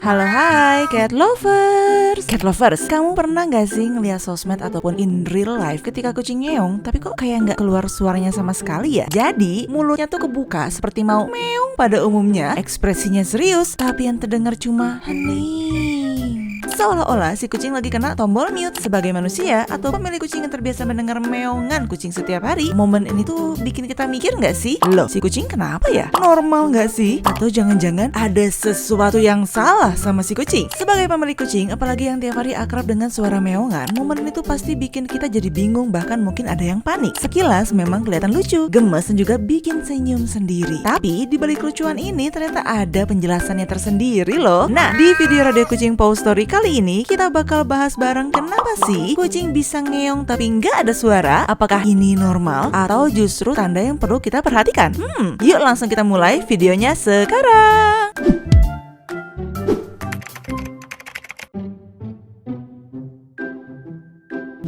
Halo hai cat lovers. Cat lovers, kamu pernah gak sih ngeliat sosmed ataupun in real life ketika kucing ngeong tapi kok kayak gak keluar suaranya sama sekali ya? Jadi mulutnya tuh kebuka seperti mau meong pada umumnya, ekspresinya serius tapi yang terdengar cuma hening. Seolah-olah si kucing lagi kena tombol mute. Sebagai manusia atau pemilik kucing yang terbiasa mendengar meongan kucing setiap hari, momen ini tuh bikin kita mikir gak sih? Loh, si kucing kenapa ya? Normal gak sih? Atau jangan-jangan ada sesuatu yang salah sama si kucing? Sebagai pemilik kucing, apalagi yang tiap hari akrab dengan suara meongan, momen ini tuh pasti bikin kita jadi bingung, bahkan mungkin ada yang panik. Sekilas memang kelihatan lucu, gemes, dan juga bikin senyum sendiri. Tapi di balik lucuan ini ternyata ada penjelasannya tersendiri loh. Nah, di video Radio Kucing Paw Story kali ini kita bakal bahas bareng kenapa sih kucing bisa ngeong tapi nggak ada suara. Apakah ini normal atau justru tanda yang perlu kita perhatikan? Yuk langsung kita mulai videonya sekarang.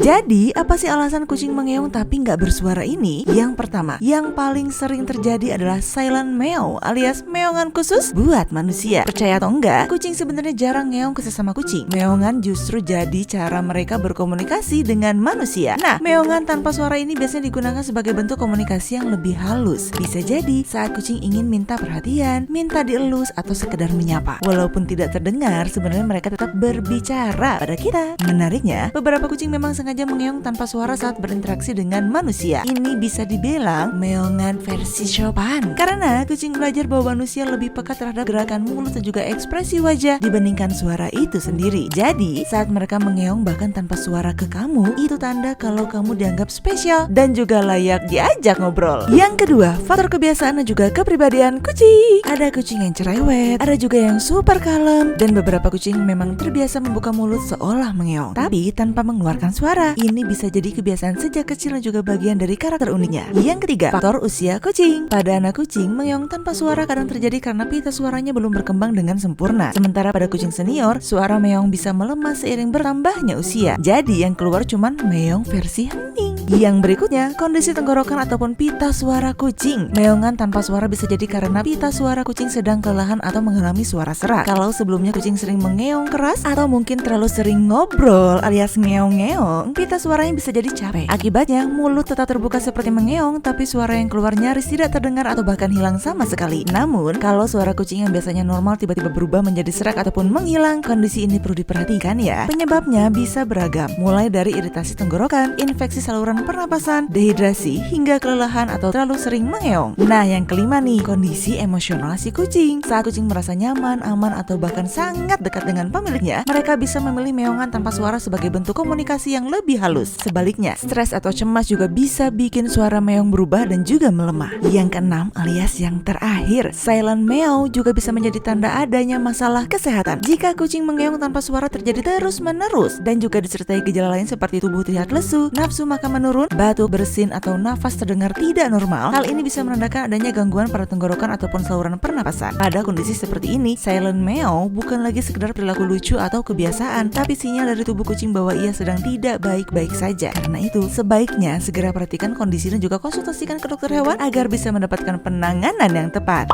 Jadi, apa sih alasan kucing mengeong tapi nggak bersuara ini? Yang pertama, yang paling sering terjadi adalah silent meow alias meongan khusus buat manusia. Percaya atau enggak, kucing sebenarnya jarang ngeong ke sesama kucing. Meongan justru jadi cara mereka berkomunikasi dengan manusia. Nah, meongan tanpa suara ini biasanya digunakan sebagai bentuk komunikasi yang lebih halus. Bisa jadi saat kucing ingin minta perhatian, minta dielus, atau sekedar menyapa. Walaupun tidak terdengar, sebenarnya mereka tetap berbicara pada kita. Menariknya, beberapa kucing memang sengaja mengeong tanpa suara saat berinteraksi dengan manusia. Ini bisa dibilang meongan versi Chopin, karena kucing belajar bahwa manusia lebih peka terhadap gerakan mulut dan juga ekspresi wajah dibandingkan suara itu sendiri. Jadi saat mereka mengeong bahkan tanpa suara ke kamu, itu tanda kalau kamu dianggap spesial dan juga layak diajak ngobrol. Yang kedua, faktor kebiasaan dan juga kepribadian kucing. Ada kucing yang cerewet, ada juga yang super kalem, dan beberapa kucing memang terbiasa membuka mulut seolah mengeong tapi tanpa mengeluarkan suara. Ini bisa jadi kebiasaan sejak kecil dan juga bagian dari karakter uniknya. Yang ketiga, faktor usia kucing. Pada anak kucing, mengeong tanpa suara kadang terjadi karena pita suaranya belum berkembang dengan sempurna. Sementara pada kucing senior, suara meong bisa melemah seiring bertambahnya usia. Jadi yang keluar cuman meong versi hening. Yang berikutnya, kondisi tenggorokan ataupun pita suara kucing. Meongan tanpa suara bisa jadi karena pita suara kucing sedang kelelahan atau mengalami suara serak. Kalau sebelumnya kucing sering mengeong keras atau mungkin terlalu sering ngobrol alias ngeong-ngeong, pita suaranya bisa jadi capek. Akibatnya, mulut tetap terbuka seperti mengeong, tapi suara yang keluar nyaris tidak terdengar atau bahkan hilang sama sekali. Namun, kalau suara kucing yang biasanya normal tiba-tiba berubah menjadi serak ataupun menghilang, kondisi ini perlu diperhatikan ya. Penyebabnya bisa beragam, mulai dari iritasi tenggorokan, infeksi saluran pernapasan, dehidrasi, hingga kelelahan atau terlalu sering mengeong. Nah, yang kelima nih, kondisi emosional si kucing. Saat kucing merasa nyaman, aman, atau bahkan sangat dekat dengan pemiliknya, mereka bisa memilih meongan tanpa suara sebagai bentuk komunikasi yang lebih halus. Sebaliknya, stres atau cemas juga bisa bikin suara meong berubah dan juga melemah. Yang keenam alias yang terakhir, silent meow juga bisa menjadi tanda adanya masalah kesehatan. Jika kucing mengeong tanpa suara terjadi terus-menerus dan juga disertai gejala lain seperti tubuh terlihat lesu, nafsu makan menurun, batuk, bersin, atau nafas terdengar tidak normal, hal ini bisa menandakan adanya gangguan pada tenggorokan ataupun saluran pernapasan. Pada kondisi seperti ini, silent meow bukan lagi sekedar perilaku lucu atau kebiasaan, tapi sinyal dari tubuh kucing bahwa ia sedang tidak baik-baik saja. Karena itu, sebaiknya segera perhatikan kondisi dan juga konsultasikan ke dokter hewan agar bisa mendapatkan penanganan yang tepat.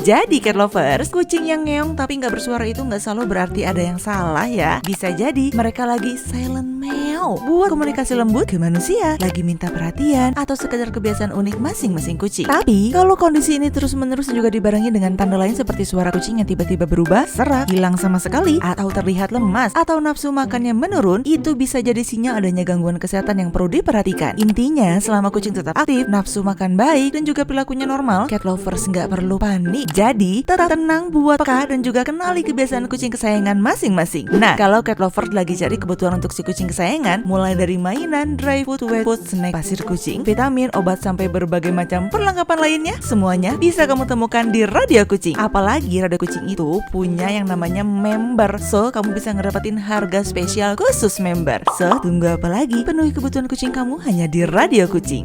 Jadi cat lovers, kucing yang ngeong tapi nggak bersuara itu nggak selalu berarti ada yang salah ya. Bisa jadi mereka lagi silent meow buat komunikasi lembut ke manusia, lagi minta perhatian, atau sekedar kebiasaan unik masing-masing kucing. Tapi kalau kondisi ini terus-menerus juga dibarengi dengan tanda lain seperti suara kucing yang tiba-tiba berubah, serak, hilang sama sekali, atau terlihat lemas, atau nafsu makannya menurun, itu bisa jadi sinyal adanya gangguan kesehatan yang perlu diperhatikan. Intinya, selama kucing tetap aktif, nafsu makan baik, dan juga perilakunya normal, cat lovers nggak perlu panik. Jadi, tetap tenang, buat peka, dan juga kenali kebiasaan kucing kesayangan masing-masing. Nah, kalau cat lover lagi cari kebutuhan untuk si kucing kesayangan, mulai dari mainan, dry food, wet food, snack, pasir kucing, vitamin, obat, sampai berbagai macam perlengkapan lainnya, semuanya bisa kamu temukan di Radio Kucing. Apalagi Radio Kucing itu punya yang namanya member, so kamu bisa ngedapetin harga spesial khusus member. So, tunggu apa lagi? Penuhi kebutuhan kucing kamu hanya di Radio Kucing.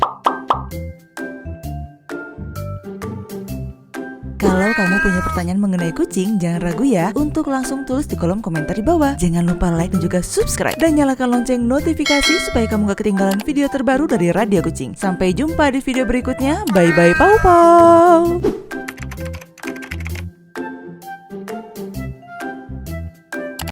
Kalau kamu punya pertanyaan mengenai kucing, jangan ragu ya untuk langsung tulis di kolom komentar di bawah. Jangan lupa like dan juga subscribe, dan nyalakan lonceng notifikasi supaya kamu gak ketinggalan video terbaru dari Radio Kucing. Sampai jumpa di video berikutnya. Bye bye, pau pau.